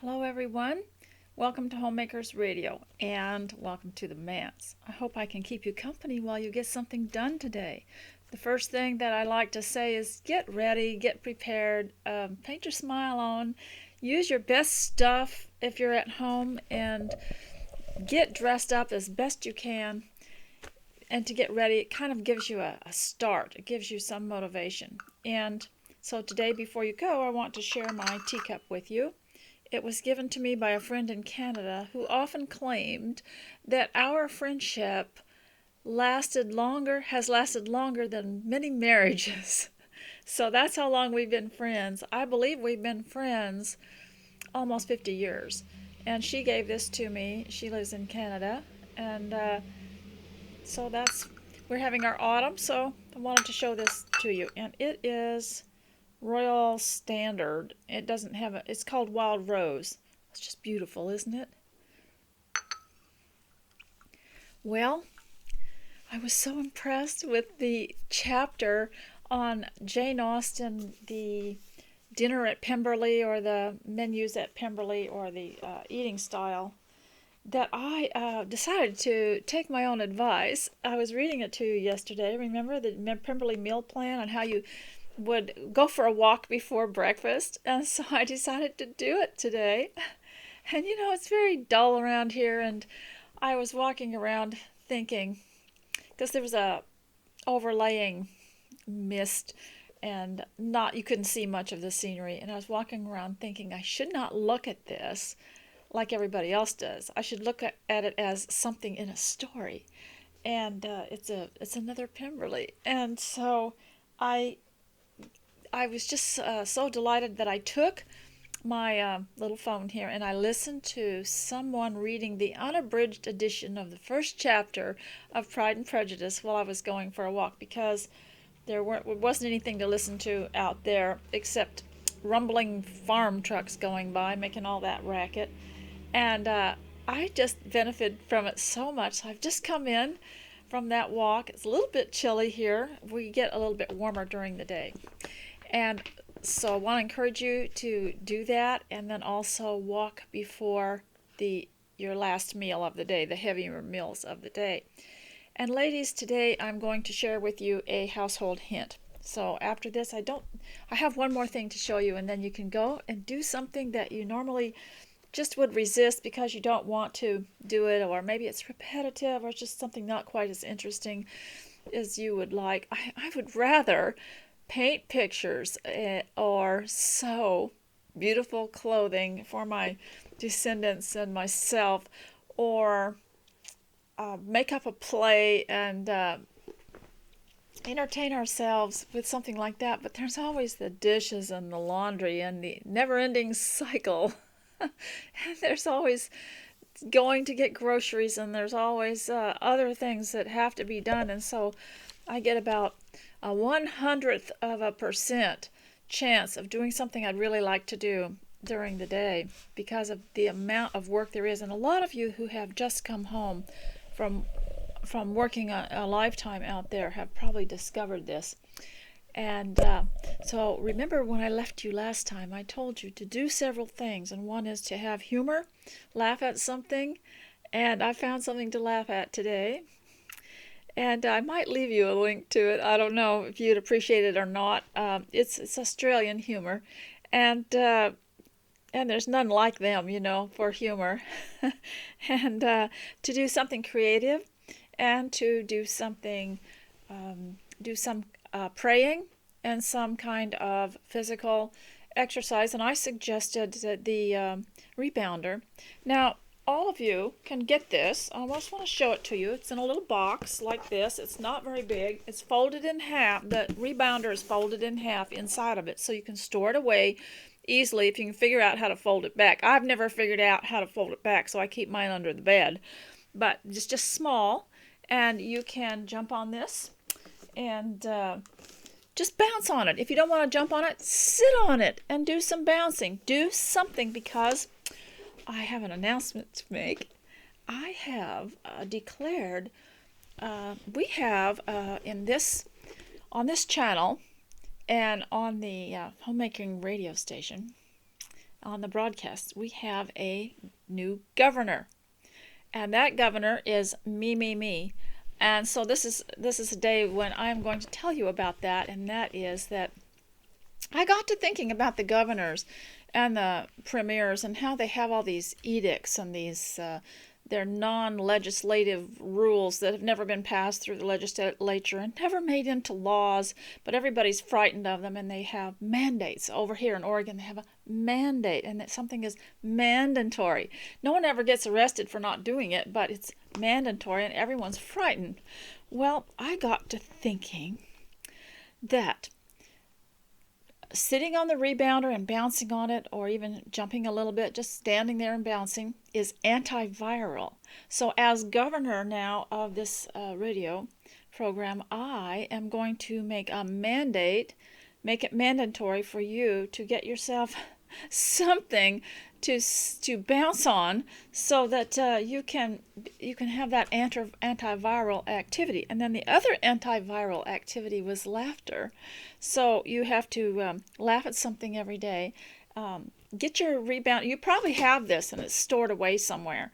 Hello everyone, welcome to Homemakers Radio and welcome to the Mats. I hope I can keep you company while you get something done today. The first thing that I like to say is get ready, get prepared, paint your smile on, use your best stuff if you're at home, and get dressed up as best you can. And to get ready, it kind of gives you a start, it gives you some motivation. And so today, before you go, I want to share my teacup with you. It was given to me by a friend in Canada who often claimed that our friendship has lasted longer than many marriages. So that's how long we've been friends. I believe we've been friends almost 50 years. And she gave this to me. She lives in Canada. And so we're having our autumn. So I wanted to show this to you. And it is Royal Standard. It's called Wild Rose. It's just beautiful, isn't it? Well, I was so impressed with the chapter on Jane Austen, the dinner at Pemberley, or the menus at Pemberley, or the eating style, that I decided to take my own advice. I was reading it to you yesterday. Remember the Pemberley meal plan on how you would go for a walk before breakfast, and so I decided to do it today. And it's very dull around here, and I was walking around thinking, because there was a overlaying mist and not you couldn't see much of the scenery, and I was walking around thinking I should not look at this like everybody else does. I should look at it as something in a story, and it's another Pemberley. And so I I was just so delighted that I took my little phone here and I listened to someone reading the unabridged edition of the first chapter of Pride and Prejudice while I was going for a walk, because there wasn't anything to listen to out there except rumbling farm trucks going by making all that racket. And I just benefited from it so much. I've just come in from that walk. It's a little bit chilly here. We get a little bit warmer during the day. And so I want to encourage you to do that, and then also walk before your last meal of the day, the heavier meals of the day. And ladies, today I'm going to share with you a household hint. So after this, I have one more thing to show you, and then you can go and do something that you normally just would resist because you don't want to do it, or maybe it's repetitive, or it's just something not quite as interesting as you would like. I would rather paint pictures or sew beautiful clothing for my descendants and myself, or make up a play and entertain ourselves with something like that. But there's always the dishes and the laundry and the never-ending cycle. And there's always going to get groceries, and there's always other things that have to be done. And so I get about a 1/100th of a percent chance of doing something I'd really like to do during the day because of the amount of work there is. And a lot of you who have just come home from working a lifetime out there have probably discovered this. And so remember when I left you last time, I told you to do several things, and one is to have humor, laugh at something, and I found something to laugh at today. And I might leave you a link to it. I don't know if you'd appreciate it or not. It's Australian humor, and there's none like them, for humor. And to do something creative, and to do some praying and some kind of physical exercise. And I suggested that the rebounder. Now, all of you can get this. I just want to show it to you. It's in a little box like this. It's not very big. It's folded in half. The rebounder is folded in half inside of it, so you can store it away easily if you can figure out how to fold it back. I've never figured out how to fold it back, so I keep mine under the bed. But it's just small, and you can jump on this and just bounce on it. If you don't want to jump on it, sit on it and do some bouncing. Do something, because I have an announcement to make. I have declared we have on this channel and on the Homemaking radio station, on the broadcast. We have a new governor, and that governor is me. And so this is a day when I'm going to tell you about that, and that is that I got to thinking about the governors and the premiers and how they have all these edicts and these their non-legislative rules that have never been passed through the legislature and never made into laws, but everybody's frightened of them, and they have mandates. Over here in Oregon, they have a mandate, and that something is mandatory. No one ever gets arrested for not doing it, but it's mandatory, and everyone's frightened. Well, I got to thinking that sitting on the rebounder and bouncing on it, or even jumping a little bit, just standing there and bouncing, is antiviral. So as governor now of this radio program, I am going to make it mandatory for you to get yourself something to bounce on, so that you can have that antiviral activity. And then the other antiviral activity was laughter. So you have to laugh at something every day. Get your rebound. You probably have this and it's stored away somewhere.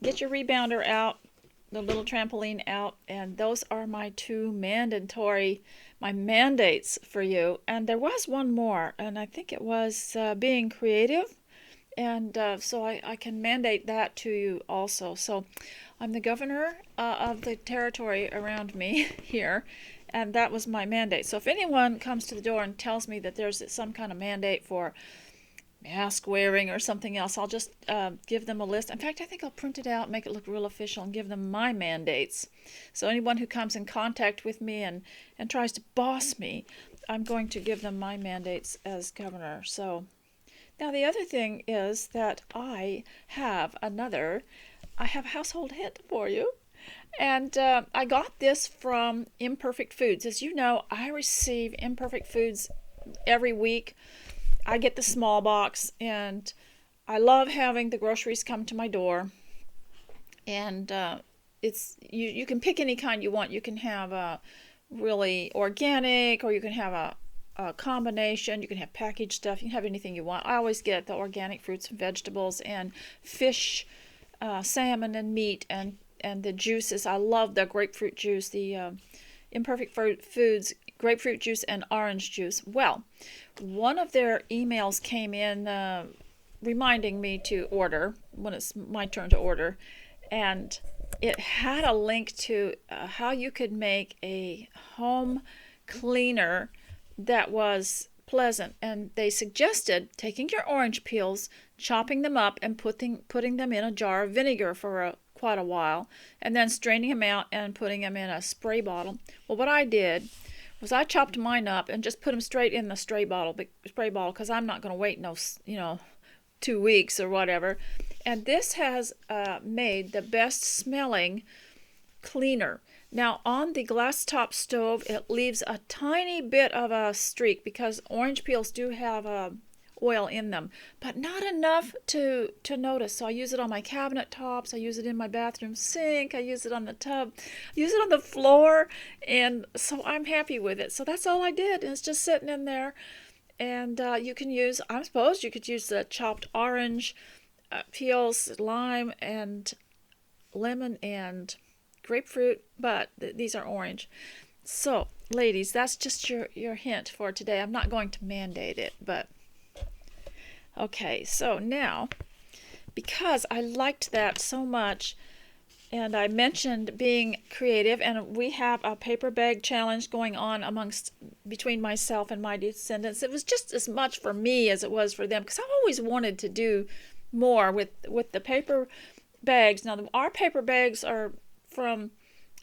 Get your rebounder out, the little trampoline out, and those are my two my mandates for you. And there was one more, and I think it was being creative. And so I can mandate that to you also. So I'm the governor of the territory around me here, and that was my mandate. So if anyone comes to the door and tells me that there's some kind of mandate for mask wearing or something else, I'll just give them a list. In fact, I think I'll print it out, make it look real official, and give them my mandates. So anyone who comes in contact with me and tries to boss me, I'm going to give them my mandates as governor. So now the other thing is that I have a household hint for you. And I got this from Imperfect Foods. As you know, I receive Imperfect Foods every week. I get the small box, and I love having the groceries come to my door. And it's you can pick any kind you want. You can have a really organic, or you can have a combination. You can have packaged stuff. You can have anything you want. I always get the organic fruits and vegetables and fish, salmon and meat, and the juices. I love the grapefruit juice, the Imperfect Foods grapefruit juice and orange juice. Well, one of their emails came in reminding me to order when it's my turn to order, and it had a link to how you could make a home cleaner that was pleasant. And they suggested taking your orange peels, chopping them up, and putting them in a jar of vinegar for quite a while, and then straining them out and putting them in a spray bottle. Well, what I did was I chopped mine up and just put them straight in the spray bottle, because I'm not going to wait 2 weeks or whatever. And this has made the best smelling cleaner. Now, on the glass top stove, it leaves a tiny bit of a streak, because orange peels do have oil in them, but not enough to notice. So I use it on my cabinet tops, I use it in my bathroom sink, I use it on the tub, I use it on the floor, and so I'm happy with it. So that's all I did, and it's just sitting in there. And you can use, I suppose you could use the chopped orange peels, lime and lemon and grapefruit, but these are orange. So ladies, that's just your hint for today. I'm not going to mandate it, but okay. So now, because I liked that so much, and I mentioned being creative, and we have a paper bag challenge going on between myself and my descendants. It was just as much for me as it was for them, because I've always wanted to do more with the paper bags. Now, our paper bags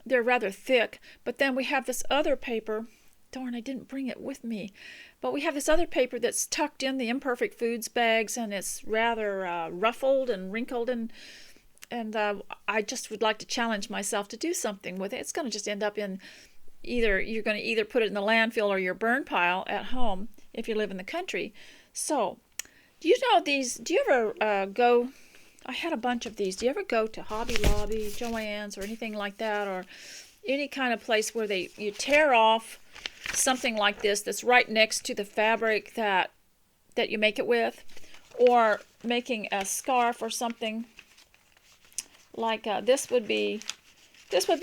they're rather thick, but then we have this other paper. Darn, I didn't bring it with me. But we have this other paper that's tucked in the Imperfect Foods bags, and it's rather ruffled and wrinkled, and I just would like to challenge myself to do something with it. It's going to just end up in you're going to either put it in the landfill or your burn pile at home if you live in the country. So, do you know these? Do you ever go? I had a bunch of these. Do you ever go to Hobby Lobby, Joann's, or anything like that, or any kind of place where you tear off something like this that's right next to the fabric that you make it with? or making a scarf or something like this would be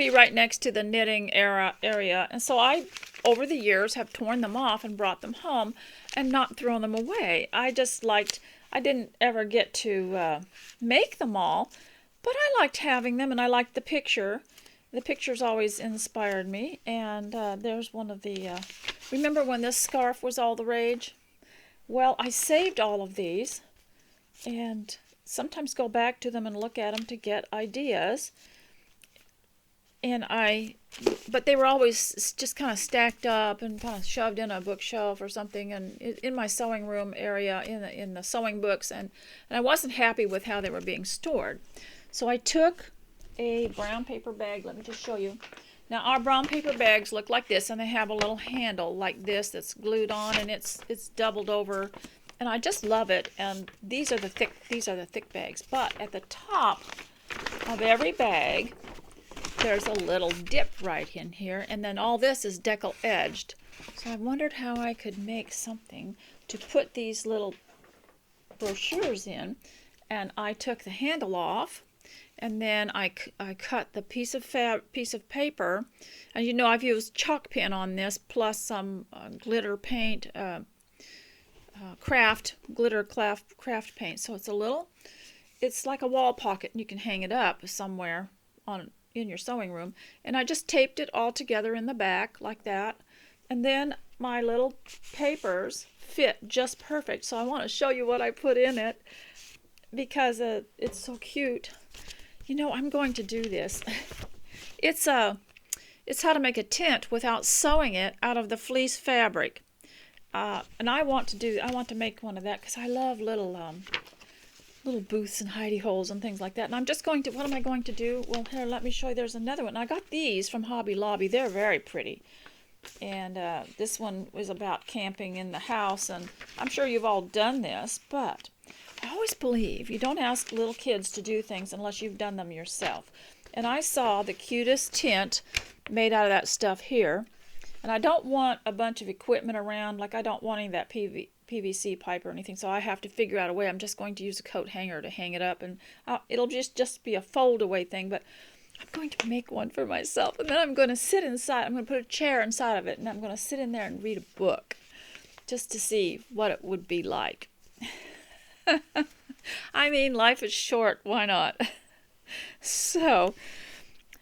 right next to the knitting area. And so I, over the years, have torn them off and brought them home and not thrown them away. I didn't ever get to make them all, but I liked having them, and I liked the picture. The pictures always inspired me. And there's one of the, remember when this scarf was all the rage? Well, I saved all of these and sometimes go back to them and look at them to get ideas. And but they were always just kind of stacked up and kind of shoved in a bookshelf or something, and in my sewing room area, in the sewing books, and I wasn't happy with how they were being stored. So I took a brown paper bag. Let me just show you. Now our brown paper bags look like this, and they have a little handle like this that's glued on, and it's doubled over, and I just love it. And these are the thick bags. But at the top of every bag, there's a little dip right in here, and then all this is decal edged. So I wondered how I could make something to put these little brochures in, and I took the handle off, and then I cut the piece of paper, and you know I've used chalk pen on this plus some glitter paint, craft paint. So it's like a wall pocket, and you can hang it up somewhere in your sewing room. And I just taped it all together in the back like that, and then my little papers fit just perfect. So I want to show you what I put in it because it's so cute. You know, I'm going to do this. It's how to make a tent without sewing it out of the fleece fabric, and I want to make one of that because I love little booths and hidey holes and things like that. And I'm just going to, what am I going to do? Well, here, let me show you. There's another one. I got these from Hobby Lobby. They're very pretty. And this one was about camping in the house, and I'm sure you've all done this, but I always believe you don't ask little kids to do things unless you've done them yourself. And I saw the cutest tent made out of that stuff here, and I don't want a bunch of equipment around, like I don't want any of that PVC pipe or anything, so I have to figure out a way. I'm just going to use a coat hanger to hang it up, and it'll just be a fold away thing, but I'm going to make one for myself, and then I'm going to sit inside. I'm going to put a chair inside of it, and I'm going to sit in there and read a book just to see what it would be like. I mean, life is short. Why not? So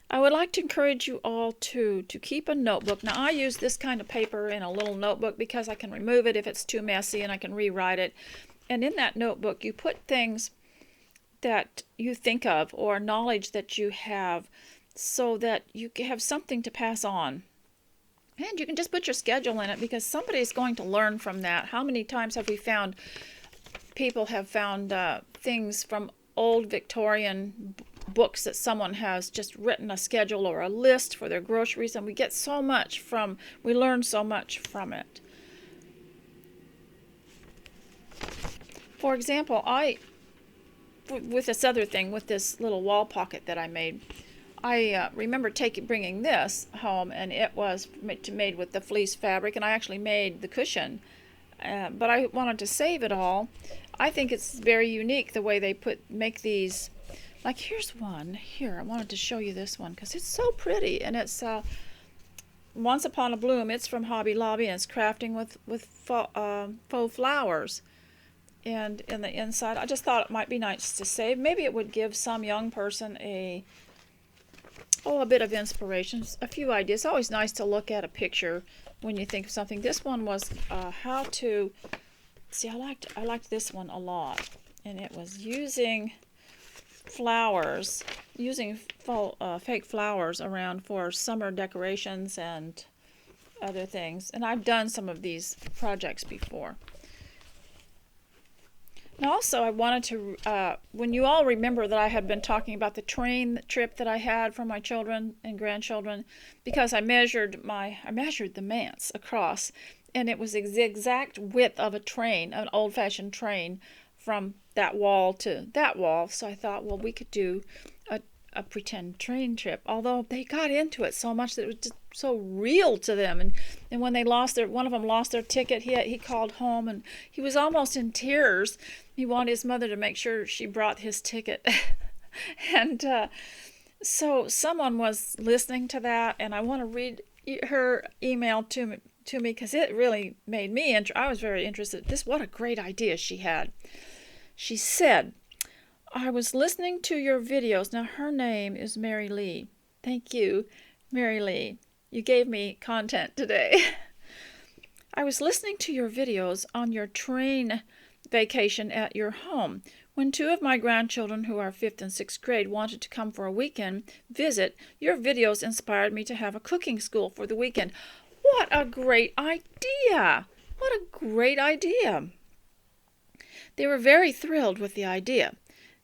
I would like to encourage you all to keep a notebook. Now, I use this kind of paper in a little notebook because I can remove it if it's too messy, and I can rewrite it. And in that notebook, you put things that you think of or knowledge that you have so that you have something to pass on. And you can just put your schedule in it because somebody's going to learn from that. How many times have we found people have found things from old Victorian books that someone has just written a schedule or a list for their groceries, and we learn so much from it. For example, with this other thing, with this little wall pocket that I made, I remember bringing this home, and it was made with the fleece fabric, and I actually made the cushion, but I wanted to save it all. I think it's very unique the way they make these. Like, here's one here. I wanted to show you this one because it's so pretty, and it's Once Upon a Bloom. It's from Hobby Lobby, and it's crafting with faux flowers. And in the inside, I just thought it might be nice to save. Maybe it would give some young person a bit of inspiration, a few ideas. It's always nice to look at a picture when you think of something. This one was how to see. I liked this one a lot, and it was using flowers, using fake flowers around for summer decorations and other things. And I've done some of these projects before. And also, I wanted to, when you all remember that I had been talking about the train trip that I had for my children and grandchildren, because I measured the manse across, and it was the exact width of a train, an old-fashioned train, from that wall to that wall. So I thought, well, we could do a pretend train trip, although they got into it so much that it was just so real to them. And when they lost one of them lost their ticket, he called home and he was almost in tears. He wanted his mother to make sure she brought his ticket. And so someone was listening to that, and I want to read her email to me because it really made me I was very interested. What a great idea she had. She said, I was listening to your videos. Now her name is Mary Lee. Thank you, Mary Lee. You gave me content today. I was listening to your videos on your train vacation at your home. When two of my grandchildren, who are 5th and 6th grade, wanted to come for a weekend visit, your videos inspired me to have a cooking school for the weekend. What a great idea! What a great idea! They were very thrilled with the idea.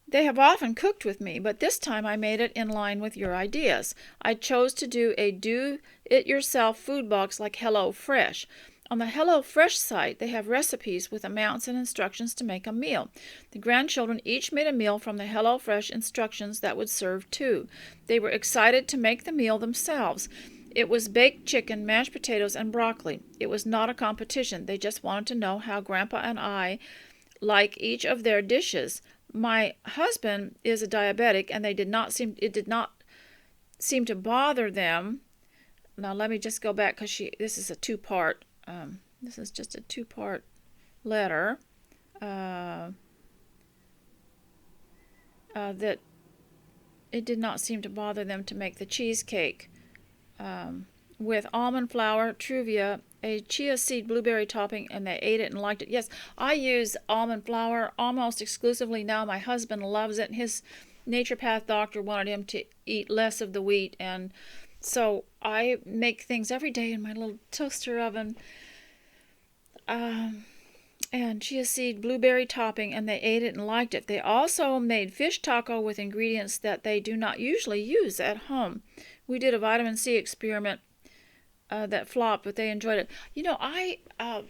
They have often cooked with me, but this time I made it in line with your ideas. I chose to do a do-it-yourself food box like HelloFresh. On the HelloFresh site, they have recipes with amounts and instructions to make a meal. The grandchildren each made a meal from the HelloFresh instructions that would serve two. They were excited to make the meal themselves. It was baked chicken, mashed potatoes, and broccoli. It was not a competition. They just wanted to know how Grandpa and I like each of their dishes. My husband is a diabetic, and it did not seem to bother them. Now let me just go back because this is a two-part. This is just a two-part letter that it did not seem to bother them to make the cheesecake with almond flour, Truvia, a chia seed blueberry topping, and they ate it and liked it. Yes, I use almond flour almost exclusively now. My husband loves it. His naturopath doctor wanted him to eat less of the wheat, and so I make things every day in my little toaster oven. And chia seed blueberry topping, and they ate it and liked it. They also made fish taco with ingredients that they do not usually use at home. We did a vitamin C experiment that flopped, but they enjoyed it. You know,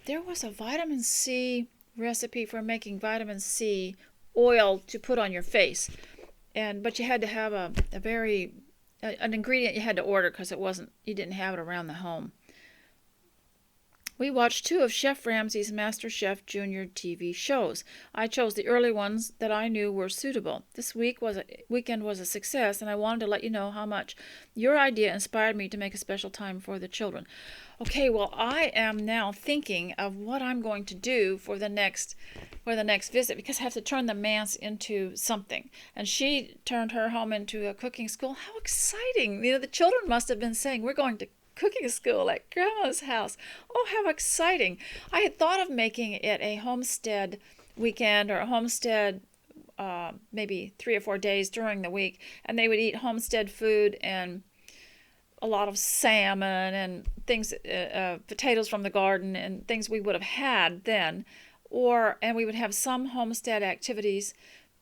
there was a vitamin C recipe for making vitamin C oil to put on your face, but you had to have an ingredient you had to order because you didn't have it around the home. We watched 2 of Chef Ramsay's MasterChef Junior TV shows. I chose the early ones that I knew were suitable. This weekend was a success, and I wanted to let you know how much your idea inspired me to make a special time for the children. Okay, well, I am now thinking of what I'm going to do for the next visit, because I have to turn the manse into something. And she turned her home into a cooking school. How exciting! You know, the children must have been saying, we're going to cooking school at Grandma's house. Oh, how exciting. I had thought of making it a homestead weekend, or a homestead maybe 3 or 4 days during the week, and they would eat homestead food and a lot of salmon and things, potatoes from the garden and things we would have had then, and we would have some homestead activities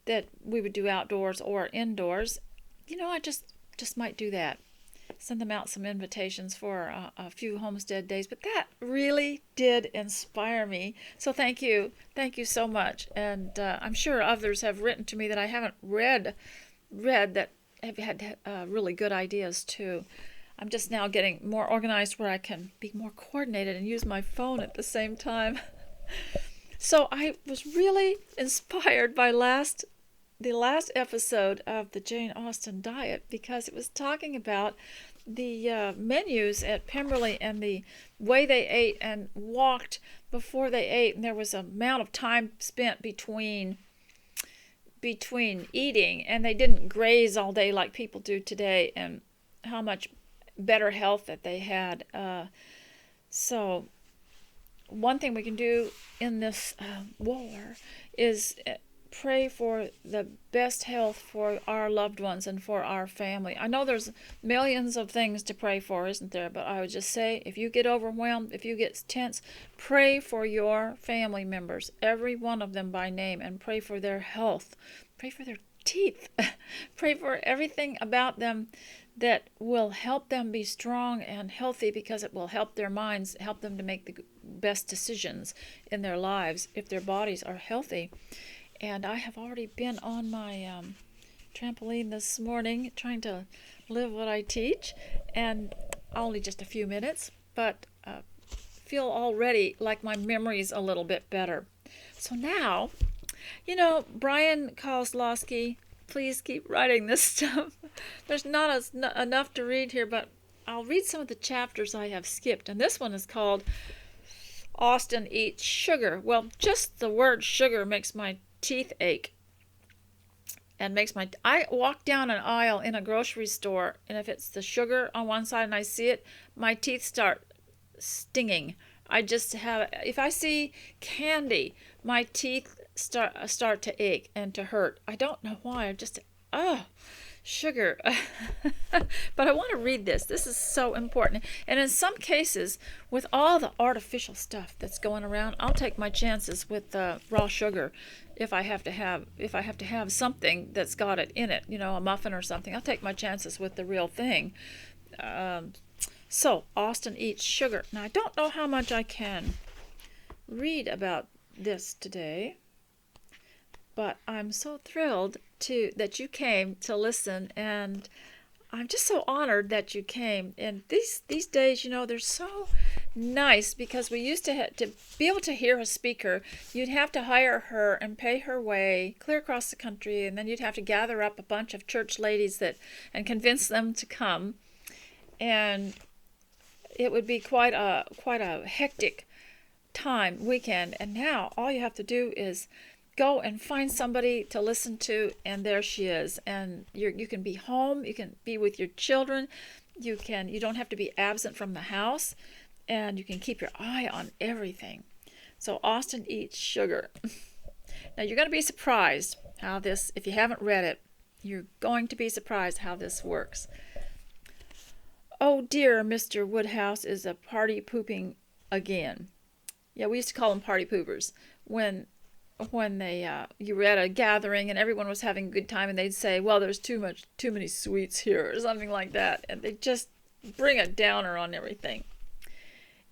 that we would do outdoors or indoors. You know, I just might do that. Send them out some invitations for a few homestead days. But that really did inspire me. So thank you so much. And I'm sure others have written to me that I haven't read that have had really good ideas too. I'm just now getting more organized where I can be more coordinated and use my phone at the same time. So I was really inspired by the last episode of the Jane Austen diet, because it was talking about the menus at Pemberley and the way they ate and walked before they ate, and there was an amount of time spent between eating, and they didn't graze all day like people do today, and how much better health that they had. So one thing we can do in this war is pray for the best health for our loved ones and for our family. I know there's millions of things to pray for, isn't there? But I would just say, if you get overwhelmed, if you get tense, pray for your family members, every one of them by name, and pray for their health. Pray for their teeth. Pray for everything about them that will help them be strong and healthy, because it will help their minds, help them to make the best decisions in their lives if their bodies are healthy. And I have already been on my trampoline this morning trying to live what I teach, and only just a few minutes, but feel already like my memory's a little bit better. So now, Brian Kozlowski, please keep writing this stuff. There's not enough to read here, but I'll read some of the chapters I have skipped, and this one is called Austin Eats Sugar. Well, just the word sugar makes my teeth ache. And I walk down an aisle in a grocery store, and if it's the sugar on one side and I see it, my teeth start stinging. If I see candy, my teeth start to ache and to hurt. I don't know why. Sugar. But I want to read this. This is so important. And in some cases, with all the artificial stuff that's going around, I'll take my chances with raw sugar. If I have to have something that's got it in it, a muffin or something, I'll take my chances with the real thing. So Austin Eats Sugar. Now, I don't know how much I can read about this today, but I'm so thrilled that you came to listen, and I'm just so honored that you came. And these days, they're so nice, because we used to be able to hear a speaker, you'd have to hire her and pay her way clear across the country, and then you'd have to gather up a bunch of church ladies and convince them to come, and it would be quite a hectic weekend. And now all you have to do is go and find somebody to listen to, and there she is. And you can be home, you can be with your children, you don't have to be absent from the house, and you can keep your eye on everything. So Austin Eats Sugar. Now you're going to be surprised how this, if you haven't read it, you're going to be surprised how this works. Oh dear, Mr. Woodhouse is a party pooping again. Yeah, we used to call them party poopers when you were at a gathering and everyone was having a good time, and they'd say, well, there's too many sweets here, or something like that, and they just bring a downer on everything.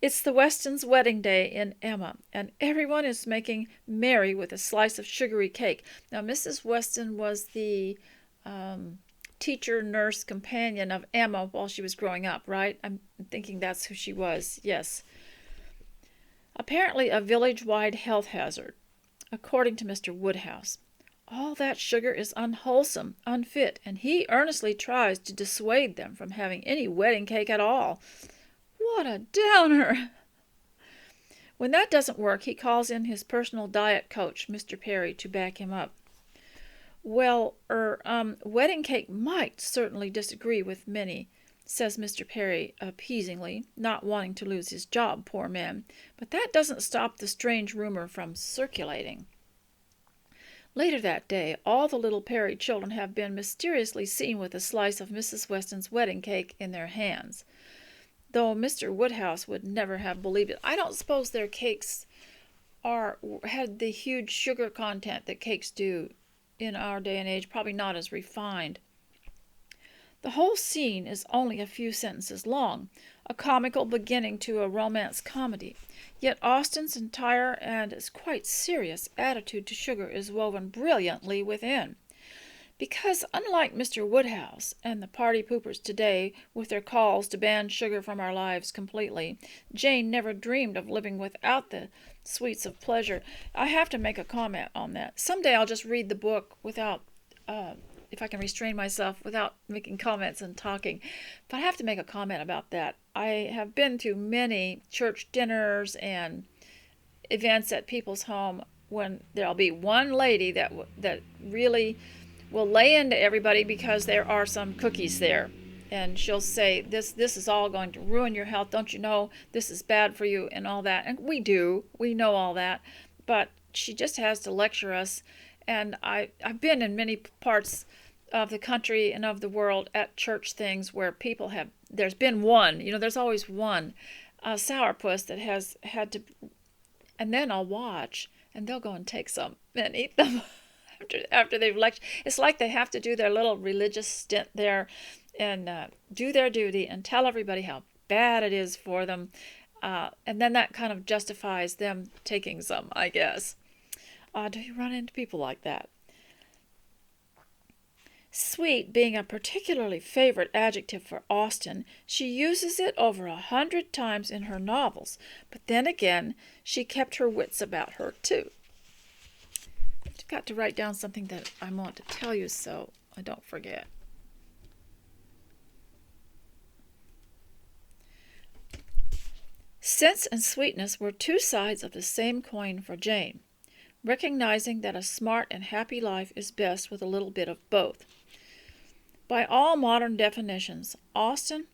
It's the Westons' wedding day in Emma, and everyone is making merry with a slice of sugary cake. Now, Mrs. Weston was the teacher, nurse, companion of Emma while she was growing up, right? I'm thinking that's who she was, yes. Apparently a village-wide health hazard, according to Mr. Woodhouse. All that sugar is unwholesome, unfit, and he earnestly tries to dissuade them from having any wedding cake at all. What a downer! When that doesn't work, he calls in his personal diet coach, Mr. Perry, to back him up. Well, wedding cake might certainly disagree with many, says Mr. Perry appeasingly, not wanting to lose his job, poor man, but that doesn't stop the strange rumor from circulating. Later that day, all the little Perry children have been mysteriously seen with a slice of Mrs. Weston's wedding cake in their hands, though Mr. Woodhouse would never have believed it. I don't suppose their cakes had the huge sugar content that cakes do in our day and age, probably not as refined. The whole scene is only a few sentences long, a comical beginning to a romance comedy. Yet Austin's entire and quite serious attitude to sugar is woven brilliantly within. Because unlike Mr. Woodhouse and the party poopers today, with their calls to ban sugar from our lives completely, Jane never dreamed of living without the sweets of pleasure. I have to make a comment on that. Someday I'll just read the book without, if I can restrain myself, without making comments and talking. But I have to make a comment about that. I have been to many church dinners and events at people's home when there'll be one lady that really will lay into everybody because there are some cookies there, and she'll say, this is all going to ruin your health, don't you know, this is bad for you, and all that. And we know all that, but she just has to lecture us. And I've been in many parts of the country and of the world at church things where there's been one, there's always one sourpuss that has had to, and then I'll watch, and they'll go and take some and eat them after they've lectured. It's like they have to do their little religious stint there and do their duty and tell everybody how bad it is for them. And then that kind of justifies them taking some, I guess. Do you run into people like that? Sweet being a particularly favorite adjective for Austen, she uses it over 100 times in her novels, but then again, she kept her wits about her, too. I've got to write down something that I want to tell you so I don't forget. Sense and sweetness were two sides of the same coin for Jane, recognizing that a smart and happy life is best with a little bit of both. By all modern definitions, Austen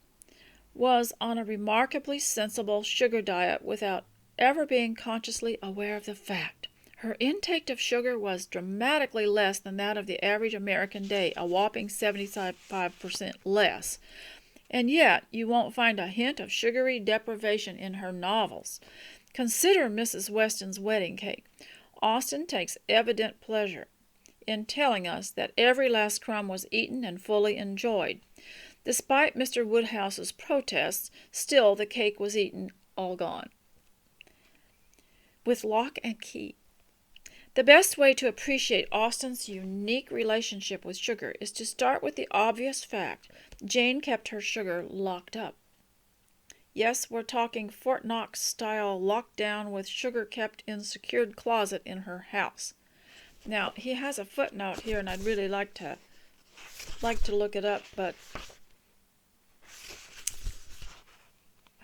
was on a remarkably sensible sugar diet without ever being consciously aware of the fact. Her intake of sugar was dramatically less than that of the average American day, a whopping 75% less. And yet, you won't find a hint of sugary deprivation in her novels. Consider Mrs. Weston's wedding cake. Austen takes evident pleasure in telling us that every last crumb was eaten and fully enjoyed. Despite Mr. Woodhouse's protests, still the cake was eaten, all gone. With lock and key. The best way to appreciate Austen's unique relationship with sugar is to start with the obvious fact. Jane kept her sugar locked up. Yes, we're talking Fort Knox-style lockdown with sugar kept in secured closet in her house. Now, he has a footnote here, and I'd really like to look it up, but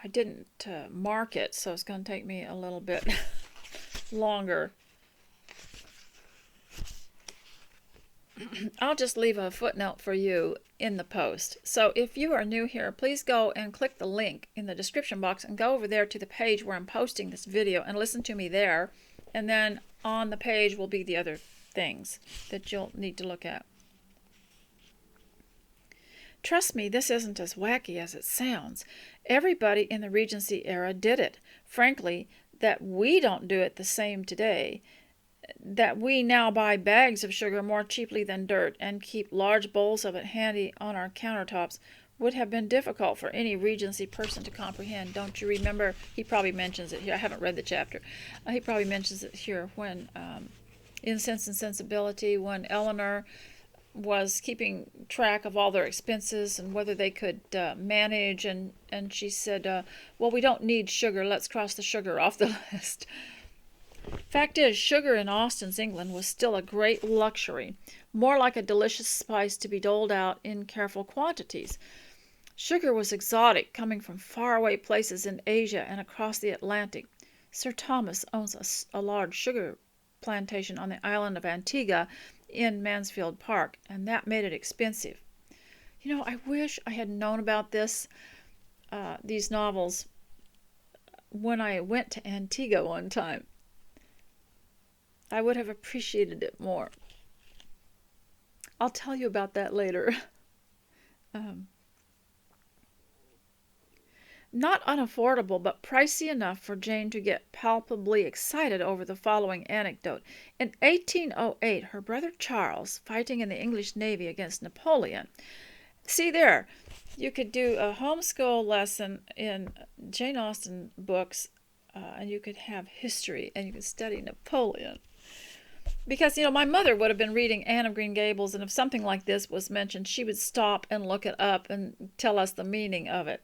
I didn't mark it, so it's going to take me a little bit longer. I'll just leave a footnote for you in the post. So if you are new here, please go and click the link in the description box and go over there to the page where I'm posting this video and listen to me there. And then on the page will be the other things that you'll need to look at. Trust me, this isn't as wacky as it sounds. Everybody in the Regency era did it. Frankly, that we don't do it the same today, that we now buy bags of sugar more cheaply than dirt and keep large bowls of it handy on our countertops, would have been difficult for any Regency person to comprehend. Don't you remember? He probably mentions it here. I haven't read the chapter. He probably mentions it here when, in Sense and Sensibility, when Eleanor was keeping track of all their expenses and whether they could manage, and she said, well, we don't need sugar. Let's cross the sugar off the list. Fact is, sugar in Austen's England was still a great luxury, more like a delicious spice to be doled out in careful quantities. Sugar was exotic, coming from faraway places in Asia and across the Atlantic. Sir Thomas owns a large sugar plantation on the island of Antigua in Mansfield Park, and that made it expensive. You know, I wish I had known about these novels when I went to Antigua one time. I would have appreciated it more. I'll tell you about that later. Not unaffordable, but pricey enough for Jane to get palpably excited over the following anecdote. In 1808, her brother Charles, fighting in the English Navy against Napoleon. See there, you could do a homeschool lesson in Jane Austen books, and you could have history, and you could study Napoleon. Because, my mother would have been reading Anne of Green Gables, and if something like this was mentioned, she would stop and look it up and tell us the meaning of it.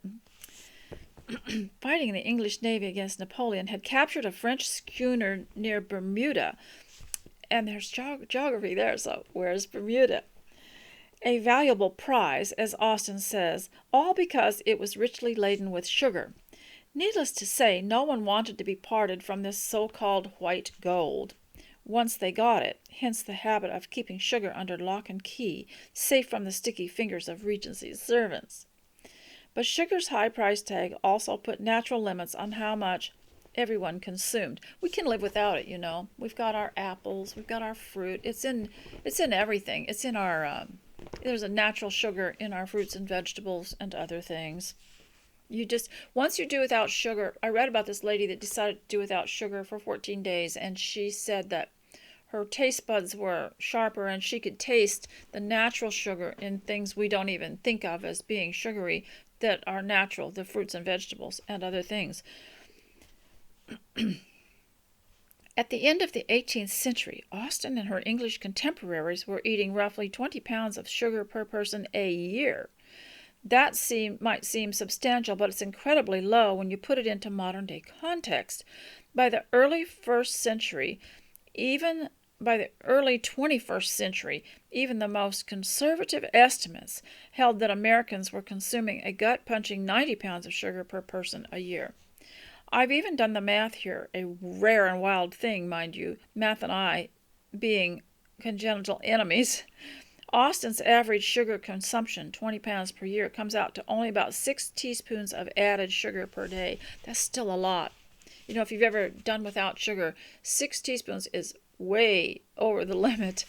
Fighting in the English Navy against Napoleon, had captured a French schooner near Bermuda. And there's geography there, so where's Bermuda? A valuable prize, as Austen says, all because it was richly laden with sugar. Needless to say, no one wanted to be parted from this so-called white gold. Once they got it, hence the habit of keeping sugar under lock and key, safe from the sticky fingers of Regency's servants. But sugar's high price tag also put natural limits on how much everyone consumed. We can live without it, We've got our apples, we've got our fruit. It's in everything. It's in our there's a natural sugar in our fruits and vegetables and other things. Once you do without sugar, I read about this lady that decided to do without sugar for 14 days, and she said that her taste buds were sharper and she could taste the natural sugar in things we don't even think of as being sugary that are natural, the fruits and vegetables and other things. At the end of the 18th century, Austen and her English contemporaries were eating roughly 20 pounds of sugar per person a year. That might seem substantial, but it's incredibly low when you put it into modern-day context. By the early 21st century, even the most conservative estimates held that Americans were consuming a gut-punching 90 pounds of sugar per person a year. I've even done the math here, a rare and wild thing, mind you, math and I being congenital enemies. Austen's average sugar consumption, 20 pounds per year, comes out to only about 6 teaspoons of added sugar per day. That's still a lot. You know, if you've ever done without sugar, 6 teaspoons is way over the limit.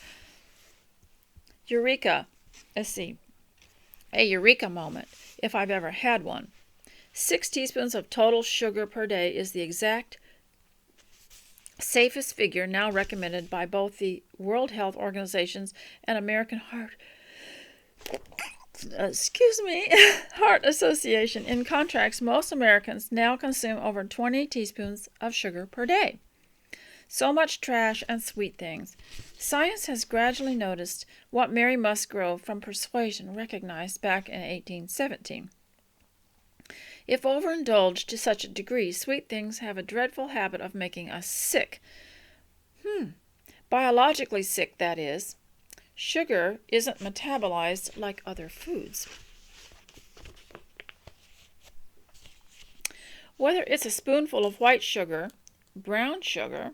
Eureka. Let's see. A eureka moment, if I've ever had one. 6 teaspoons of total sugar per day is the exact safest figure now recommended by both the World Health Organizations and American Heart Association. In contrast, most Americans now consume over 20 teaspoons of sugar per day. So much trash and sweet things. Science has gradually noticed what Mary Musgrove from Persuasion recognized back in 1817. If overindulged to such a degree, sweet things have a dreadful habit of making us sick. Biologically sick, that is. Sugar isn't metabolized like other foods. Whether it's a spoonful of white sugar, brown sugar,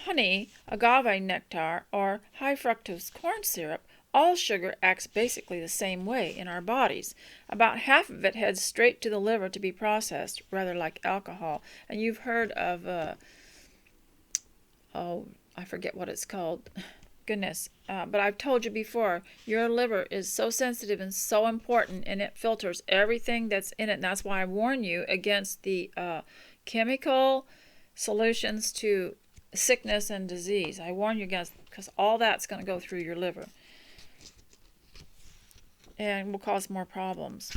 honey, agave nectar, or high fructose corn syrup, all sugar acts basically the same way in our bodies. About half of it heads straight to the liver to be processed, rather like alcohol. And you've heard of, I forget what it's called. Goodness. But I've told you before, your liver is so sensitive and so important, and it filters everything that's in it. And that's why I warn you against the chemical solutions to sickness and disease. I warn you against, because all that's going to go through your liver and will cause more problems.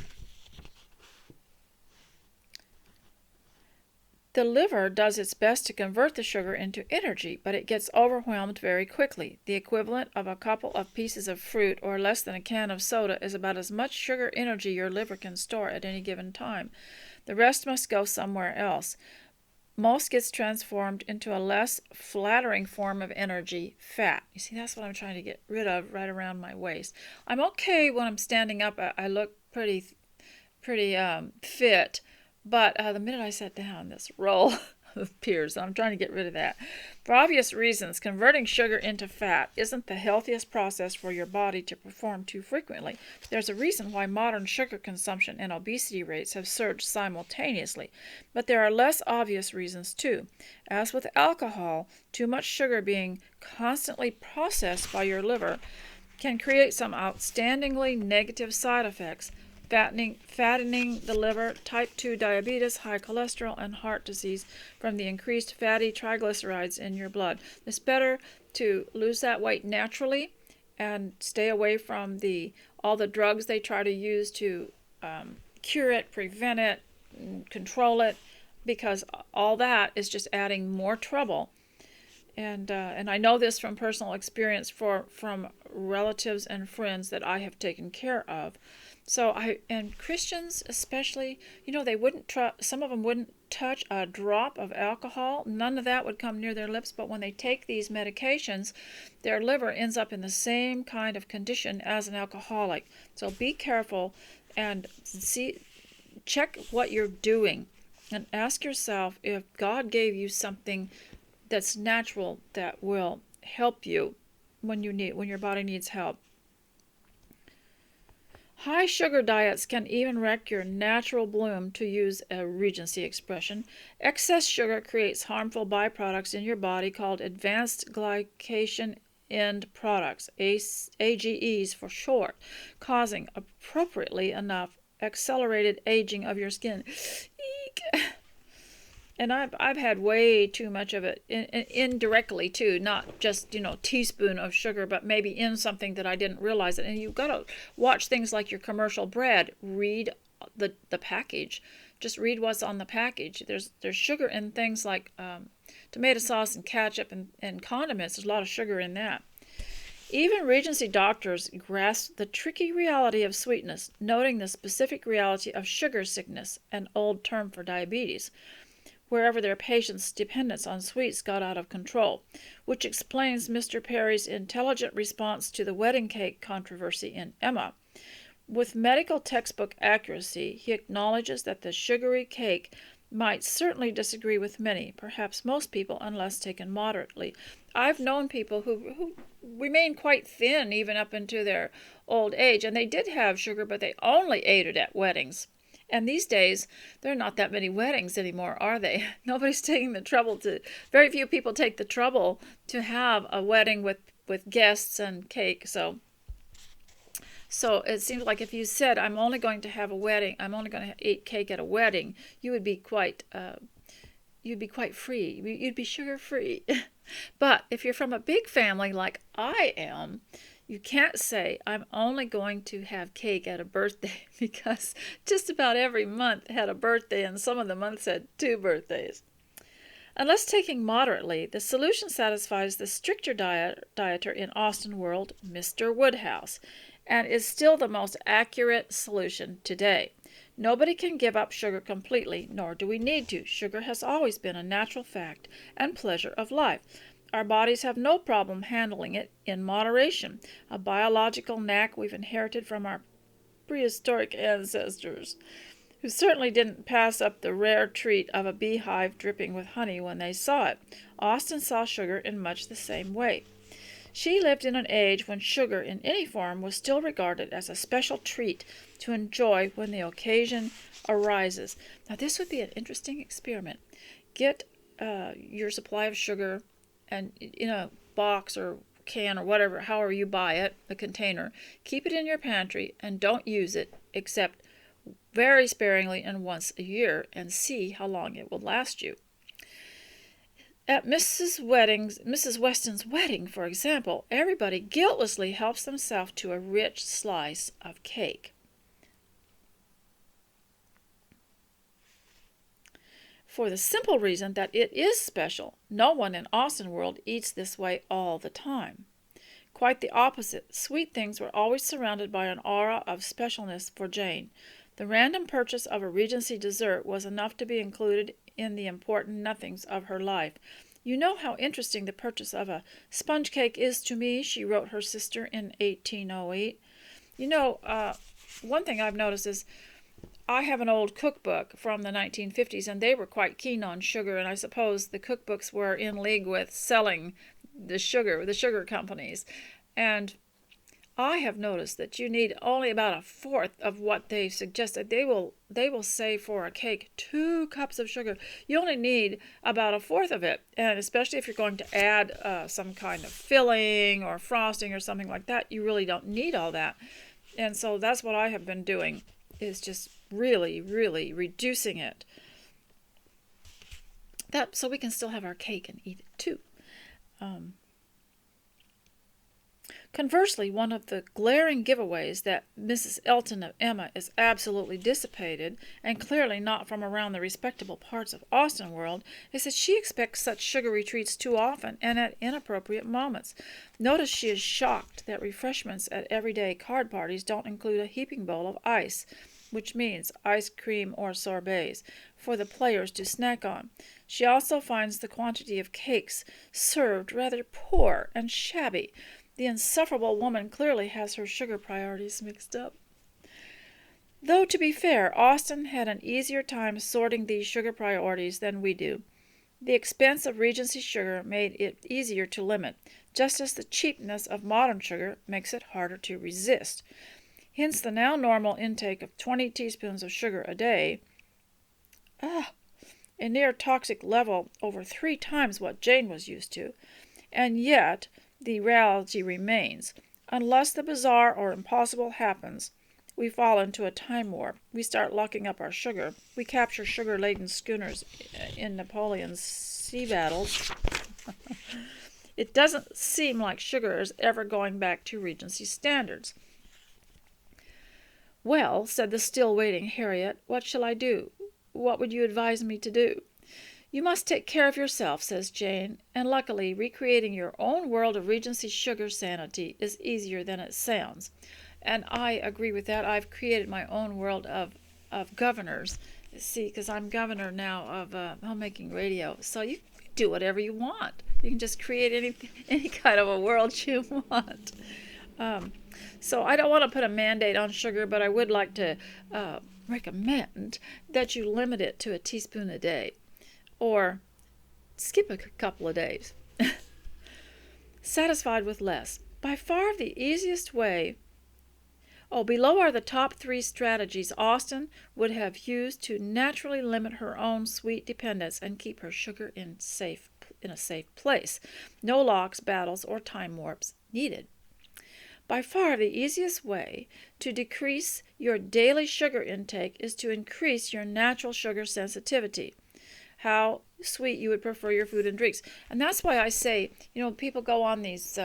The liver does its best to convert the sugar into energy, but it gets overwhelmed very quickly. The equivalent of a couple of pieces of fruit or less than a can of soda is about as much sugar energy your liver can store at any given time. The rest must go somewhere else. Most gets transformed into a less flattering form of energy, fat. You see, that's what I'm trying to get rid of right around my waist. I'm okay when I'm standing up. I look pretty fit, but the minute I sat down, this roll appears. I'm trying to get rid of that. For obvious reasons, converting sugar into fat isn't the healthiest process for your body to perform too frequently. There's a reason why modern sugar consumption and obesity rates have surged simultaneously, but there are less obvious reasons too. As with alcohol, too much sugar being constantly processed by your liver can create some outstandingly negative side effects. Fattening the liver, type 2 diabetes, high cholesterol, and heart disease from the increased fatty triglycerides in your blood. It's better to lose that weight naturally and stay away from all the drugs they try to use to cure it, prevent it, control it, because all that is just adding more trouble. And I know this from personal experience from relatives and friends that I have taken care of. So and Christians especially, they wouldn't some of them wouldn't touch a drop of alcohol. None of that would come near their lips. But when they take these medications, their liver ends up in the same kind of condition as an alcoholic. So be careful and check what you're doing, and ask yourself if God gave you something that's natural that will help you when your body needs help. High sugar diets can even wreck your natural bloom, to use a Regency expression. Excess sugar creates harmful byproducts in your body called advanced glycation end products, AGEs for short, causing, appropriately enough, accelerated aging of your skin. Eek! And I've had way too much of it indirectly too, not just teaspoon of sugar, but maybe in something that I didn't realize it. And you've got to watch things like your commercial bread. Read the package. Just read what's on the package. There's sugar in things like tomato sauce and ketchup and condiments. There's a lot of sugar in that. Even Regency doctors grasp the tricky reality of sweetness, noting the specific reality of sugar sickness, an old term for diabetes, wherever their patients' dependence on sweets got out of control, which explains Mr. Perry's intelligent response to the wedding cake controversy in Emma. With medical textbook accuracy, he acknowledges that the sugary cake might certainly disagree with many, perhaps most people, unless taken moderately. I've known people who remained quite thin even up into their old age, and they did have sugar, but they only ate it at weddings. And these days, there are not that many weddings anymore, are they? Nobody's taking the trouble very few people take the trouble to have a wedding with guests and cake. So it seems like if you said, I'm only going to have a wedding, I'm only going to eat cake at a wedding, you would be quite free. You'd be sugar free. But if you're from a big family like I am, you can't say, I'm only going to have cake at a birthday, because just about every month had a birthday, and some of the months had 2 birthdays. Unless taken moderately, the solution satisfies the stricter dieter in Austin world, Mr. Woodhouse, and is still the most accurate solution today. Nobody can give up sugar completely, nor do we need to. Sugar has always been a natural fact and pleasure of life. Our bodies have no problem handling it in moderation, a biological knack we've inherited from our prehistoric ancestors, who certainly didn't pass up the rare treat of a beehive dripping with honey when they saw it. Austin saw sugar in much the same way. She lived in an age when sugar in any form was still regarded as a special treat to enjoy when the occasion arises. Now, this would be an interesting experiment. Get your supply of sugar and in a box or can or whatever, however you buy it, a container. Keep it in your pantry and don't use it except very sparingly and once a year, and see how long it will last you. At Mrs. Weston's wedding, for example, everybody guiltlessly helps themselves to a rich slice of cake. For the simple reason that it is special. No one in Austin world eats this way all the time. Quite the opposite. Sweet things were always surrounded by an aura of specialness for Jane. The random purchase of a Regency dessert was enough to be included in the important nothings of her life. You know how interesting the purchase of a sponge cake is to me, she wrote her sister in 1808. One thing I've noticed is I have an old cookbook from the 1950s, and they were quite keen on sugar, and I suppose the cookbooks were in league with selling the sugar companies. And I have noticed that you need only about 1/4 of what they suggested. They will say for a cake 2 cups of sugar. You only need about 1/4 of it, and especially if you're going to add some kind of filling or frosting or something like that, you really don't need all that. And so that's what I have been doing, is just really, really reducing it. So we can still have our cake and eat it too. Conversely, one of the glaring giveaways that Mrs. Elton of Emma is absolutely dissipated, and clearly not from around the respectable parts of Austin world, is that she expects such sugary treats too often and at inappropriate moments. Notice she is shocked that refreshments at everyday card parties don't include a heaping bowl of ice, which means ice cream or sorbets, for the players to snack on. She also finds the quantity of cakes served rather poor and shabby. The insufferable woman clearly has her sugar priorities mixed up. Though, to be fair, Austin had an easier time sorting these sugar priorities than we do. The expense of Regency sugar made it easier to limit, just as the cheapness of modern sugar makes it harder to resist. Hence the now normal intake of 20 teaspoons of sugar a day, a near toxic level over 3 times what Jane was used to. And yet the reality remains. Unless the bizarre or impossible happens, we fall into a time warp. We start locking up our sugar. We capture sugar-laden schooners in Napoleon's sea battles. It doesn't seem like sugar is ever going back to Regency standards. Well, said the still waiting Harriet, what shall I do? What would you advise me to do? You must take care of yourself, says Jane, and luckily recreating your own world of Regency sugar sanity is easier than it sounds. And I agree with that. I've created my own world of governors. See, because I'm governor now of Homemaking Radio. So you can do whatever you want. You can just create any kind of a world you want. So I don't want to put a mandate on sugar, but I would like to recommend that you limit it to a teaspoon a day, or skip a couple of days. Satisfied with less. By far the easiest way. Below are the top 3 strategies Austen would have used to naturally limit her own sweet dependence and keep her sugar in a safe place. No locks, battles, or time warps needed. By far the easiest way to decrease your daily sugar intake is to increase your natural sugar sensitivity. How sweet you would prefer your food and drinks. And that's why I say, people go on these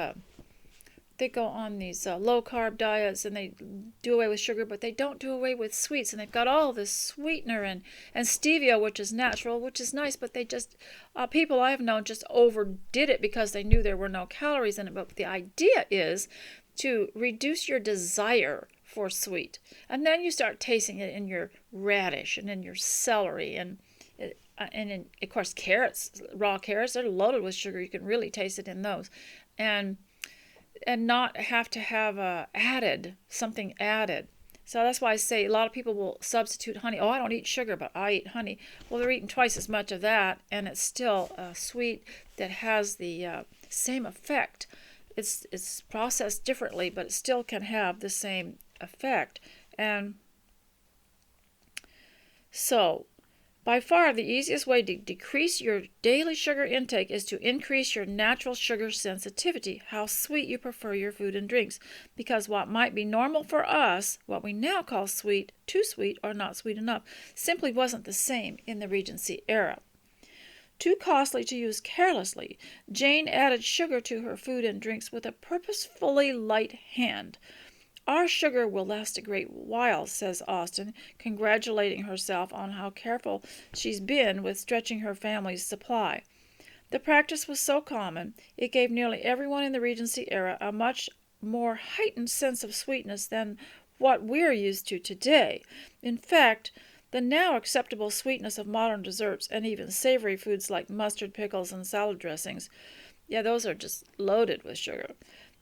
low-carb diets and they do away with sugar, but they don't do away with sweets. And they've got all this sweetener and stevia, which is natural, which is nice, but they just, people I have known just overdid it because they knew there were no calories in it. But the idea is to reduce your desire for sweet. And then you start tasting it in your radish and in your celery and in, of course, carrots, raw carrots, they're loaded with sugar. You can really taste it in those. And not have to have something added. So that's why I say a lot of people will substitute honey. I don't eat sugar, but I eat honey. Well, they're eating twice as much of that, and it's still sweet that has the same effect. It's processed differently, but it still can have the same effect. And so, by far the easiest way to decrease your daily sugar intake is to increase your natural sugar sensitivity, how sweet you prefer your food and drinks, because what might be normal for us, what we now call sweet, too sweet, or not sweet enough, simply wasn't the same in the Regency era. Too costly to use carelessly, Jane added sugar to her food and drinks with a purposefully light hand. Our sugar will last a great while, says Austen, congratulating herself on how careful she's been with stretching her family's supply. The practice was so common, it gave nearly everyone in the Regency era a much more heightened sense of sweetness than what we're used to today. In fact, the now acceptable sweetness of modern desserts and even savory foods like mustard, pickles, and salad dressings, those are just loaded with sugar,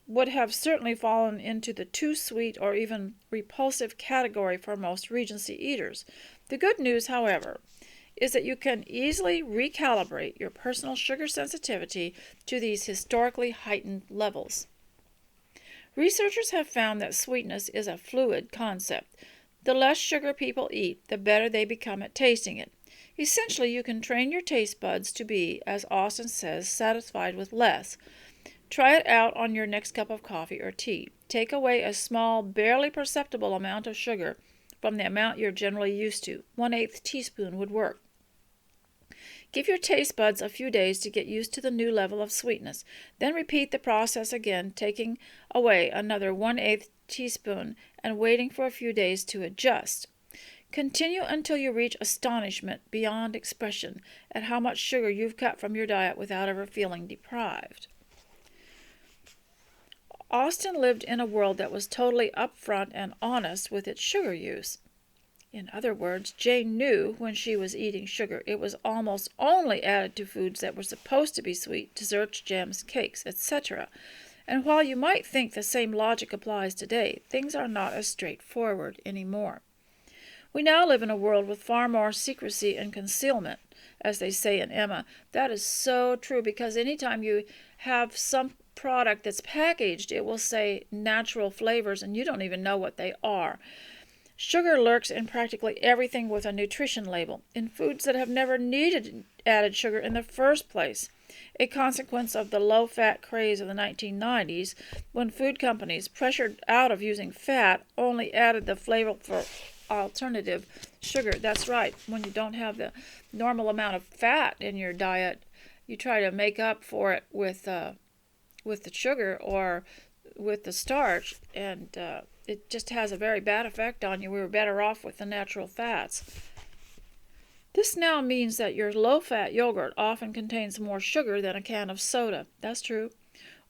would have certainly fallen into the too sweet or even repulsive category for most Regency eaters. The good news, however, is that you can easily recalibrate your personal sugar sensitivity to these historically heightened levels. Researchers have found that sweetness is a fluid concept. The less sugar people eat, the better they become at tasting it. Essentially, you can train your taste buds to be, as Austen says, satisfied with less. Try it out on your next cup of coffee or tea. Take away a small, barely perceptible amount of sugar from the amount you're generally used to. 1/8 teaspoon would work. Give your taste buds a few days to get used to the new level of sweetness. Then repeat the process again, taking away another 1/8 teaspoon and waiting for a few days to adjust. Continue until you reach astonishment beyond expression at how much sugar you've cut from your diet without ever feeling deprived. Austen lived in a world that was totally upfront and honest with its sugar use. In other words, Jane knew when she was eating sugar it was almost only added to foods that were supposed to be sweet, desserts, jams, cakes, etc. And while you might think the same logic applies today, things are not as straightforward anymore. We now live in a world with far more secrecy and concealment, as they say in Emma. That is so true, because anytime you have some product that's packaged, it will say natural flavors, and you don't even know what they are. Sugar lurks in practically everything with a nutrition label, in foods that have never needed added sugar in the first place, a consequence of the low-fat craze of the 1990s, when food companies, pressured out of using fat, only added the flavorful alternative sugar. That's right, when you don't have the normal amount of fat in your diet, you try to make up for it with the sugar or with the starch, and it just has a very bad effect on you. We were better off with the natural fats. This now means that your low-fat yogurt often contains more sugar than a can of soda. That's true.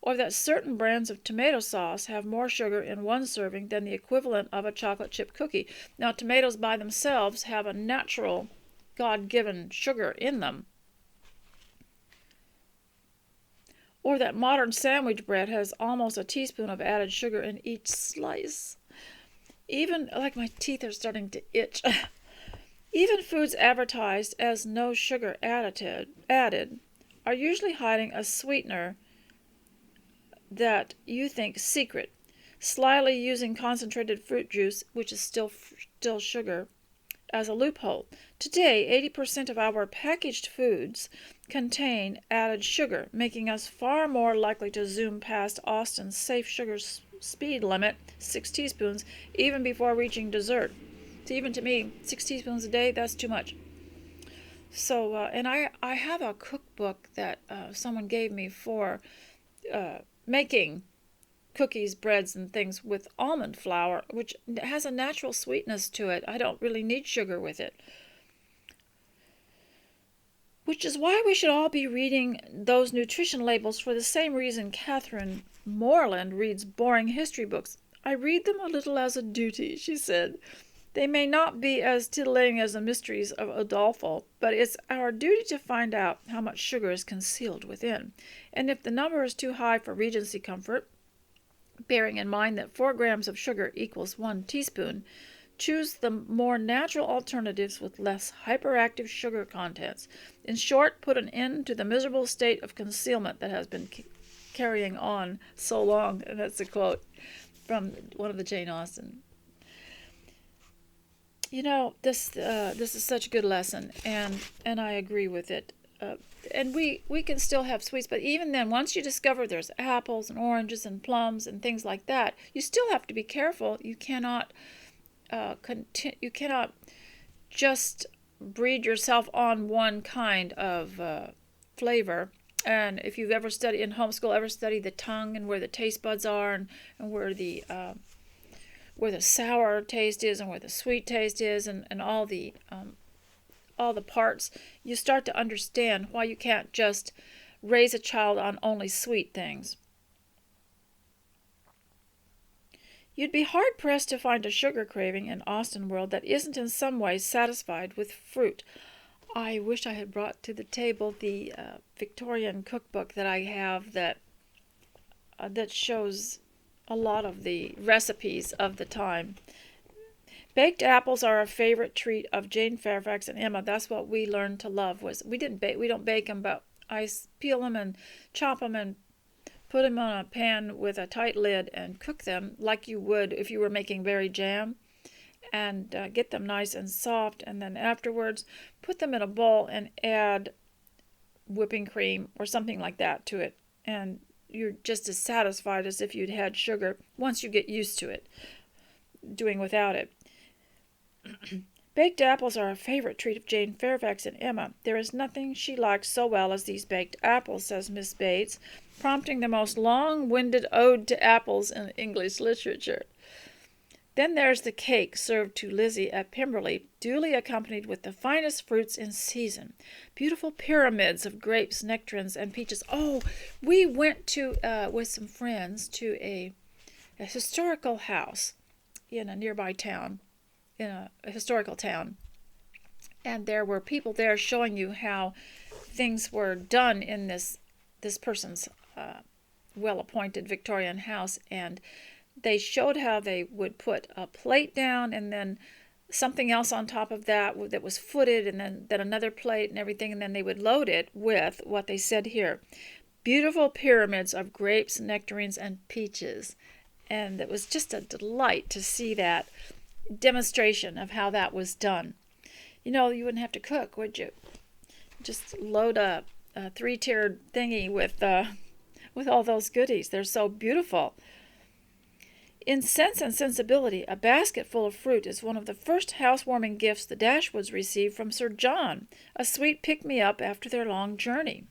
Or that certain brands of tomato sauce have more sugar in one serving than the equivalent of a chocolate chip cookie. Now, tomatoes by themselves have a natural, God-given sugar in them. Or that modern sandwich bread has almost a teaspoon of added sugar in each slice. Even, like, my teeth are starting to itch. Even foods advertised as no sugar added are usually hiding a sweetener that you think secret, slyly using concentrated fruit juice, which is still sugar, as a loophole. Today, 80% of our packaged foods contain added sugar, making us far more likely to zoom past Austin's safe sugar speed limit, 6 teaspoons, even before reaching dessert. So even to me, 6 teaspoons a day, that's too much. So, and I have a cookbook that someone gave me for making cookies, breads, and things with almond flour, which has a natural sweetness to it. I don't really need sugar with it. Which is why we should all be reading those nutrition labels for the same reason Catherine Morland reads boring history books. I read them a little as a duty, she said. They may not be as titillating as the mysteries of Udolpho, but it's our duty to find out how much sugar is concealed within. And if the number is too high for Regency comfort, bearing in mind that 4 grams of sugar equals 1 teaspoon, choose the more natural alternatives with less hyperactive sugar contents. In short, put an end to the miserable state of concealment that has been carrying on so long. And that's a quote from one of the Jane Austen. You know, this is such a good lesson, and I agree with it. And we can still have sweets, but even then, once you discover there's apples and oranges and plums and things like that, you still have to be careful. You cannot you cannot just breed yourself on one kind of flavor. And if you've ever studied in homeschool, studied the tongue and where the taste buds are, and where the sour taste is and where the sweet taste is, and all the parts, you start to understand why you can't just raise a child on only sweet things. You'd be hard-pressed to find a sugar craving in Austen world that isn't in some way satisfied with fruit. I wish I had brought to the table the Victorian cookbook that I have that shows a lot of the recipes of the time. Baked apples are a favorite treat of Jane Fairfax and Emma. That's what we learned to love. We don't bake them, but I peel them and chop them and put them on a pan with a tight lid and cook them like you would if you were making berry jam, and get them nice and soft, and then afterwards put them in a bowl and add whipping cream or something like that to it, and you're just as satisfied as if you'd had sugar once you get used to it, doing without it. Baked apples are a favorite treat of Jane Fairfax and Emma. There is nothing she likes so well as these baked apples, says Miss Bates, prompting the most long-winded ode to apples in English literature. Then there's the cake served to Lizzie at Pemberley, duly accompanied with the finest fruits in season. Beautiful pyramids of grapes, nectarines, and peaches. Oh, we went to, with some friends, to a historical house in a nearby town, in a historical town. And there were people there showing you how things were done in this person's well-appointed Victorian house, and they showed how they would put a plate down and then something else on top of that that was footed, and then another plate and everything, and then they would load it with what they said here, beautiful pyramids of grapes, nectarines, and peaches. And it was just a delight to see that demonstration of how that was done. You know, you wouldn't have to cook, would you? Just load a 3-tiered thingy with all those goodies. They're so beautiful. In Sense and Sensibility, a basket full of fruit is one of the first housewarming gifts the Dashwoods received from Sir John, a sweet pick-me-up after their long journey.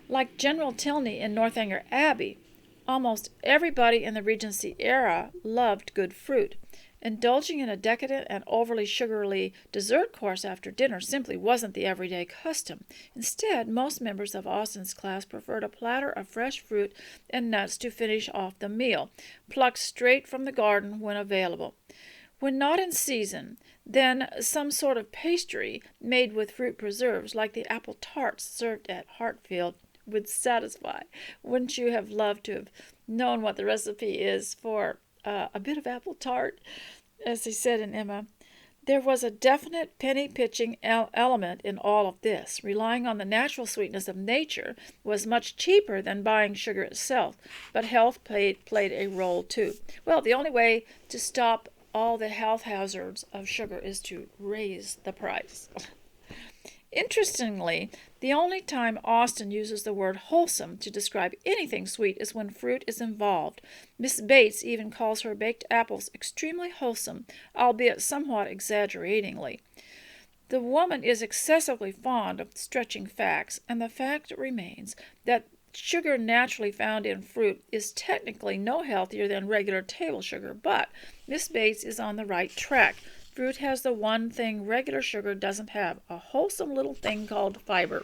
Like General Tilney in Northanger Abbey, almost everybody in the Regency era loved good fruit. Indulging in a decadent and overly sugary dessert course after dinner simply wasn't the everyday custom. Instead, most members of Austin's class preferred a platter of fresh fruit and nuts to finish off the meal, plucked straight from the garden when available. When not in season, then some sort of pastry made with fruit preserves, like the apple tarts served at Hartfield, would satisfy. Wouldn't you have loved to have known what the recipe is for a bit of apple tart? As he said in Emma, there was a definite penny-pinching element in all of this. Relying on the natural sweetness of nature was much cheaper than buying sugar itself, but health played a role too. Well, the only way to stop all the health hazards of sugar is to raise the price. Interestingly, the only time Austen uses the word wholesome to describe anything sweet is when fruit is involved. Miss Bates even calls her baked apples extremely wholesome, albeit somewhat exaggeratingly. The woman is excessively fond of stretching facts, and the fact remains that sugar naturally found in fruit is technically no healthier than regular table sugar, but Miss Bates is on the right track. Fruit has the one thing regular sugar doesn't have, a wholesome little thing called fiber.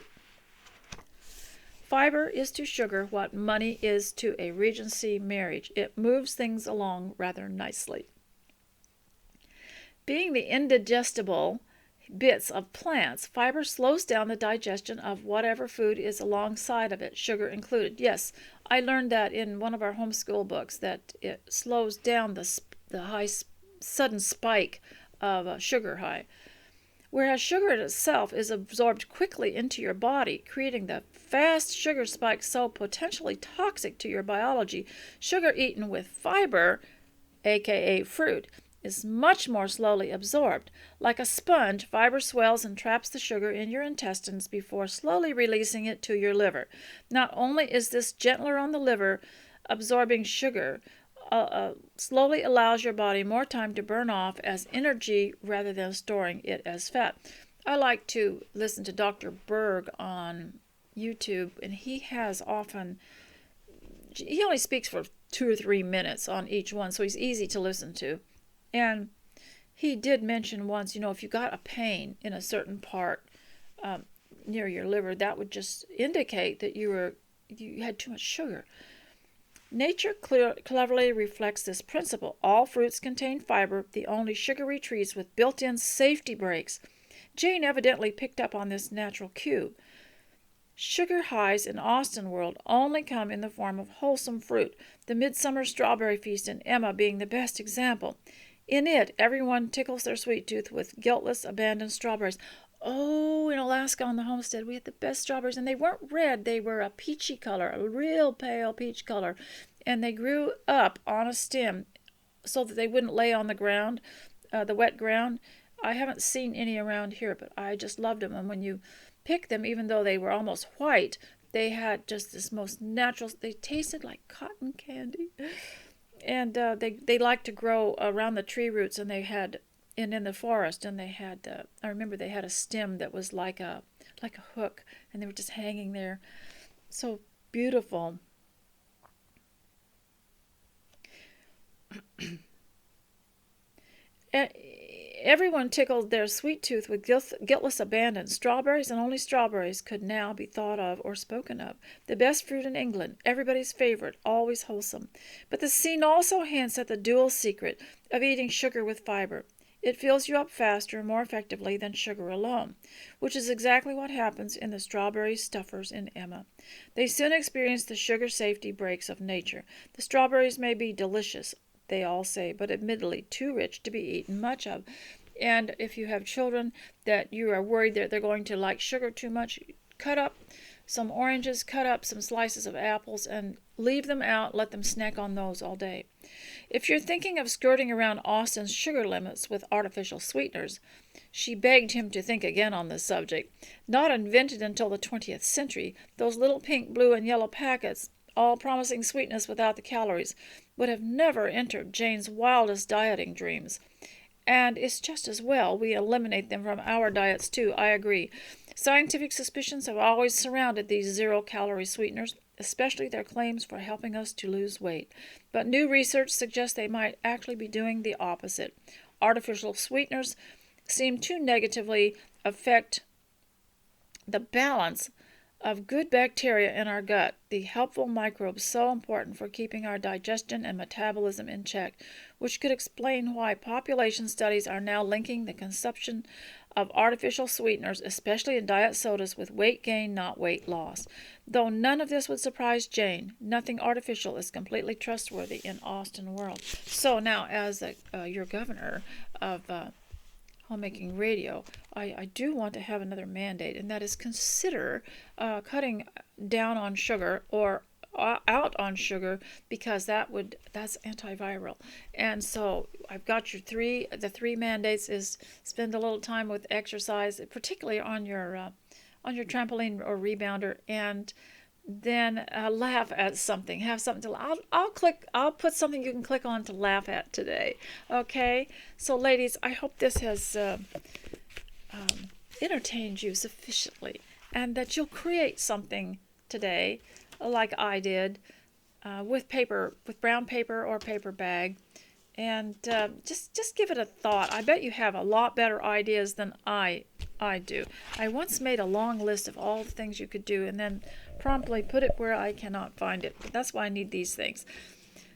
Fiber is to sugar what money is to a Regency marriage. It moves things along rather nicely. Being the indigestible bits of plants, fiber slows down the digestion of whatever food is alongside of it, sugar included. Yes, I learned that in one of our homeschool books, that it slows down the high sudden spike of a sugar high. Whereas sugar itself is absorbed quickly into your body, creating the fast sugar spike so potentially toxic to your biology, sugar eaten with fiber, aka fruit, is much more slowly absorbed. Like a sponge, fiber swells and traps the sugar in your intestines before slowly releasing it to your liver. Not only is this gentler on the liver, absorbing sugar slowly allows your body more time to burn off as energy rather than storing it as fat. I like to listen to Dr. Berg on YouTube, and he only speaks for 2 or 3 minutes on each one, so he's easy to listen to. And he did mention once, if you got a pain in a certain part near your liver, that would just indicate that you had too much sugar. Nature cleverly reflects this principle. All fruits contain fiber, the only sugary treats with built-in safety brakes. Jane evidently picked up on this natural cue. Sugar highs in Austen world only come in the form of wholesome fruit, the midsummer strawberry feast in Emma being the best example. In it, everyone tickles their sweet tooth with guiltless, abandoned strawberries. Oh, in Alaska on the homestead, we had the best strawberries, and they weren't red. They were a peachy color, a real pale peach color, and they grew up on a stem so that they wouldn't lay on the ground, the wet ground. I haven't seen any around here, but I just loved them, and when you pick them, even though they were almost white, they had just this most natural, they tasted like cotton candy. And they like to grow around the tree roots, and in the forest, and they had I remember they had a stem that was like a hook, and they were just hanging there, so beautiful. Everyone tickled their sweet tooth with guiltless abandon. Strawberries, and only strawberries, could now be thought of or spoken of. The best fruit in England, everybody's favorite, always wholesome. But the scene also hints at the dual secret of eating sugar with fiber. It fills you up faster and more effectively than sugar alone, which is exactly what happens in the strawberry stuffers in Emma. They soon experience the sugar safety brakes of nature. The strawberries may be delicious, they all say, but admittedly too rich to be eaten much of. And if you have children that you are worried that they're going to like sugar too much, cut up some oranges, cut up some slices of apples, and leave them out. Let them snack on those all day. If you're thinking of skirting around Austen's sugar limits with artificial sweeteners, she begged him to think again on this subject. Not invented until the 20th century, those little pink, blue, and yellow packets, all promising sweetness without the calories, would have never entered Jane's wildest dieting dreams. And it's just as well we eliminate them from our diets too, I agree. Scientific suspicions have always surrounded these zero-calorie sweeteners. especially their claims for helping us to lose weight. But new research suggests they might actually be doing the opposite. Artificial sweeteners seem to negatively affect the balance of good bacteria in our gut, the helpful microbes so important for keeping our digestion and metabolism in check, which could explain why population studies are now linking the consumption of artificial sweeteners, especially in diet sodas, with weight gain, not weight loss. Though none of this would surprise Jane, nothing artificial is completely trustworthy in Austin world. So now, as your governor of Homemaking Radio, I do want to have another mandate, and that is consider cutting down on sugar or out on sugar, because that's antiviral. And so I've got the three mandates is spend a little time with exercise, particularly on your trampoline or rebounder, and then laugh at something. Have something to. I'll put something you can click on to laugh at today. Okay. So, ladies, I hope this has entertained you sufficiently, and that you'll create something today, like I did, with brown paper or paper bag, and just give it a thought. I bet you have a lot better ideas than I do. I once made a long list of all the things you could do, and then promptly put it where I cannot find it. But that's why I need these things.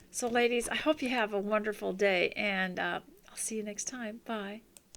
So, ladies, I hope you have a wonderful day, and I'll see you next time. Bye.